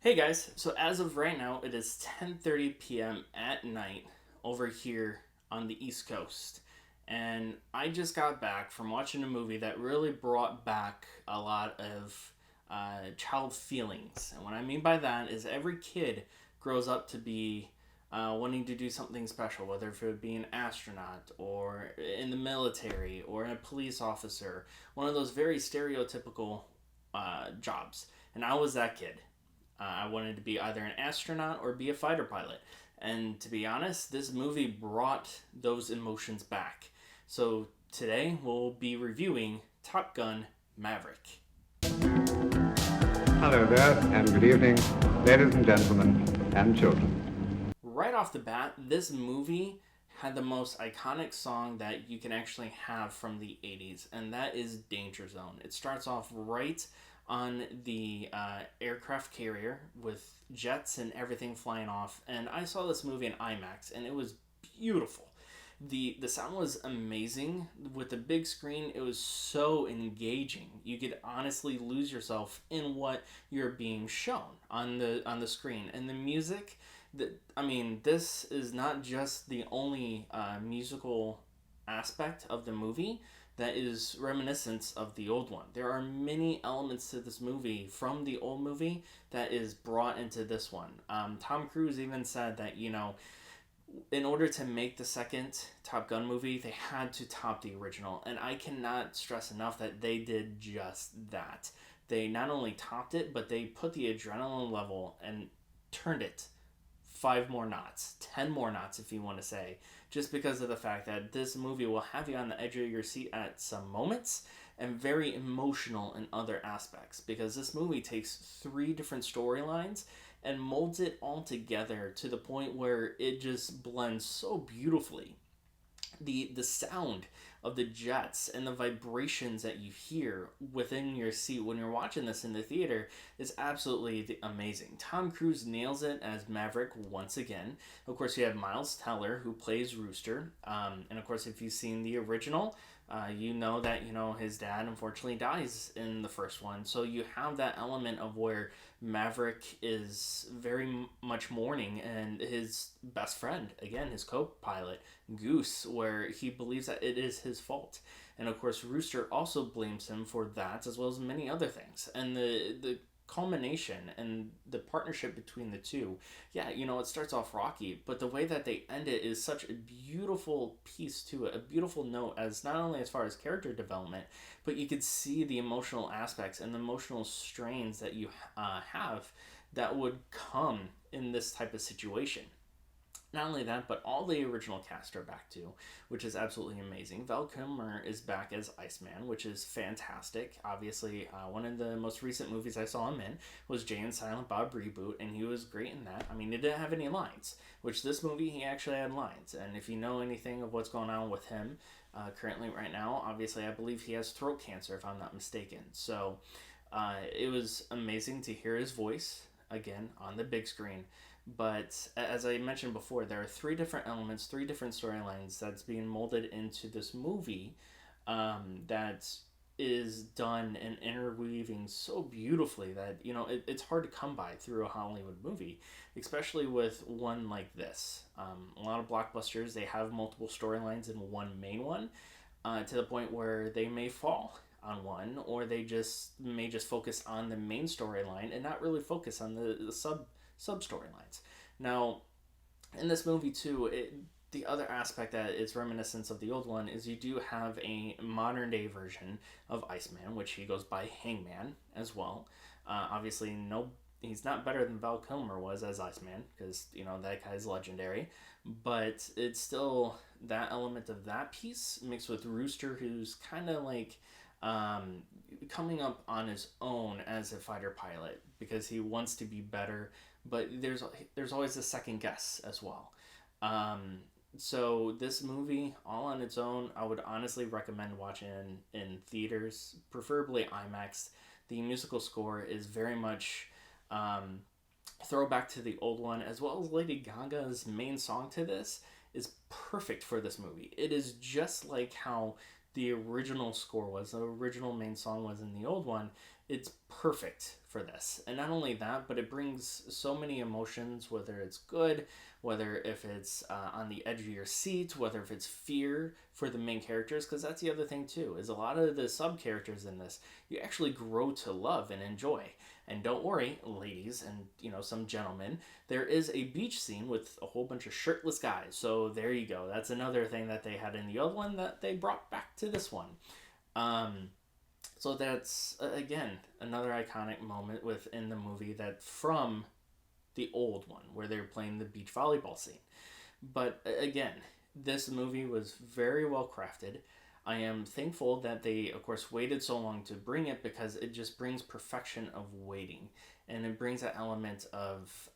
Hey guys, so as of right now, it is 10:30 p.m. at night over here on the East Coast. And I just got back from watching a movie that really brought back a lot of child feelings. And what I mean by that is every kid grows up to be wanting to do something special, whether it be an astronaut or in the military or a police officer, one of those very stereotypical jobs. And I was that kid. I wanted to be either an astronaut or be a fighter pilot. And to be honest, this movie brought those emotions back. So today we'll be reviewing Top Gun Maverick. Hello there, and good evening, ladies and gentlemen, and children. Right off the bat, this movie had the most iconic song that you can actually have from the 80s, and that is Danger Zone. It starts off right on the aircraft carrier with jets and everything flying off, and I saw this movie in IMAX, and it was beautiful. The sound was amazing with the big screen. It was so engaging. You could honestly lose yourself in what you're being shown on the screen, and the music. This is not just the only musical aspect of the movie that is reminiscent of the old one. There are many elements to this movie from the old movie that is brought into this one. Tom Cruise even said that, in order to make the second Top Gun movie, they had to top the original. And I cannot stress enough that they did just that. They not only topped it, but they put the adrenaline level and turned it 5 more knots, 10 more knots, if you want to say, just because of the fact that this movie will have you on the edge of your seat at some moments and very emotional in other aspects, because this movie takes three different storylines and molds it all together to the point where it just blends so beautifully. The sound of the jets and the vibrations that you hear within your seat when you're watching this in the theater is absolutely amazing. Tom Cruise nails it as Maverick once again. Of course, you have Miles Teller, who plays Rooster, and of course, if you've seen the original, you know that his dad unfortunately dies in the first one. So you have that element of where Maverick is very much mourning, and his best friend, again his co-pilot Goose, where he believes that it is his fault. And of course, Rooster also blames him for that, as well as many other things. And the culmination and the partnership between the two, yeah, it starts off rocky, but the way that they end it is such a beautiful piece to it, a beautiful note, as not only as far as character development, but you could see the emotional aspects and the emotional strains that you have that would come in this type of situation. Not only that, but all the original cast are back too, which is absolutely amazing. Val Kilmer is back as Iceman, which is fantastic. Obviously, one of the most recent movies I saw him in was Jay and Silent Bob Reboot, and he was great in that. He didn't have any lines, which this movie, he actually had lines. And if you know anything of what's going on with him currently right now, obviously I believe he has throat cancer, if I'm not mistaken. So it was amazing to hear his voice again on the big screen. But as I mentioned before, there are three different elements, three different storylines that's being molded into this movie, that is done and interweaving so beautifully that it's hard to come by through a Hollywood movie, especially with one like this. A lot of blockbusters, they have multiple storylines in one main one, to the point where they may fall on one, or they may just focus on the main storyline and not really focus on the sub storylines. Now, in this movie too, the other aspect that is reminiscent of the old one is you do have a modern day version of Iceman, which he goes by Hangman as well. Obviously, no, he's not better than Val Kilmer was as Iceman, because that guy's legendary. But it's still that element of that piece mixed with Rooster, who's kind of like coming up on his own as a fighter pilot because he wants to be better, but there's always a second guess as well. So this movie, all on its own, I would honestly recommend watching in theaters, preferably IMAX. The musical score is very much throwback to the old one, as well as Lady Gaga's main song to this is perfect for this movie. It is just like how the original score was, the original main song was in the old one, it's perfect for this. And not only that, but it brings so many emotions, whether it's good, whether if it's on the edge of your seat, whether if it's fear for the main characters, because that's the other thing too, is a lot of the sub characters in this you actually grow to love and enjoy. And don't worry, ladies and some gentlemen, there is a beach scene with a whole bunch of shirtless guys. So there you go. That's another thing that they had in the old one that they brought back to this one. So that's again another iconic moment within the movie that from the old one where they're playing the beach volleyball scene. But again, this movie was very well crafted. I am thankful that they, of course, waited so long to bring it because it just brings perfection of waiting. And it brings that element of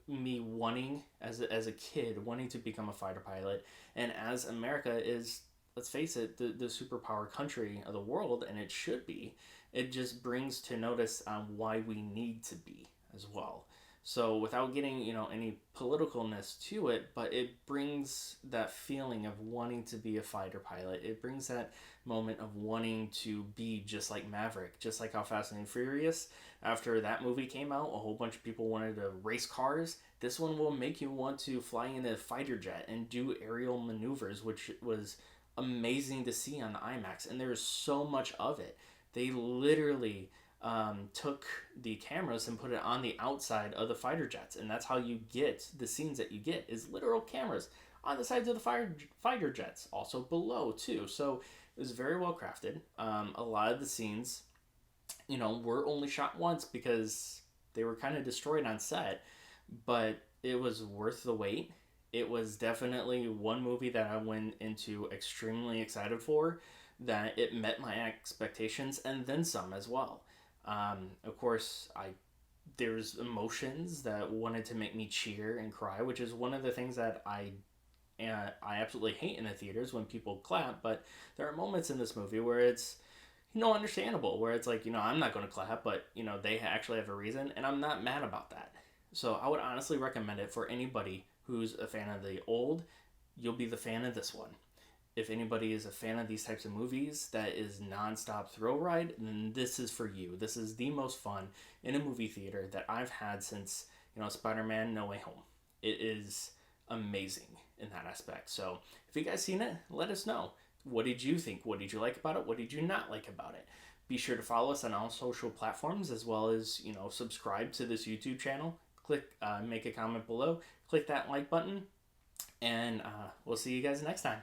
me wanting, as a kid, wanting to become a fighter pilot. And as America is, let's face it, the superpower country of the world, and it should be, it just brings to notice why we need to be as well. So without getting, any politicalness to it, but it brings that feeling of wanting to be a fighter pilot. It brings that moment of wanting to be just like Maverick, just like how Fast and Furious, after that movie came out, a whole bunch of people wanted to race cars. This one will make you want to fly in a fighter jet and do aerial maneuvers, which was amazing to see on the IMAX. And there's so much of it. They literally took the cameras and put it on the outside of the fighter jets, and that's how you get the scenes that you get, is literal cameras on the sides of the fighter jets, also below too. So it was very well crafted. A lot of the scenes, were only shot once because they were kind of destroyed on set, but it was worth the wait. It was definitely one movie that I went into extremely excited for, that it met my expectations and then some as well. Of course, there's emotions that wanted to make me cheer and cry, which is one of the things that I absolutely hate in the theaters when people clap. But there are moments in this movie where it's understandable, where it's like, I'm not going to clap, but they actually have a reason, and I'm not mad about that. So I would honestly recommend it for anybody who's a fan of the old. You'll be the fan of this one. If anybody is a fan of these types of movies that is non-stop thrill ride, then this is for you. This is the most fun in a movie theater that I've had since, Spider-Man No Way Home. It is amazing in that aspect. So if you guys seen it, let us know. What did you think? What did you like about it? What did you not like about it? Be sure to follow us on all social platforms, as well as, subscribe to this YouTube channel. Click, make a comment below. Click that like button. And we'll see you guys next time.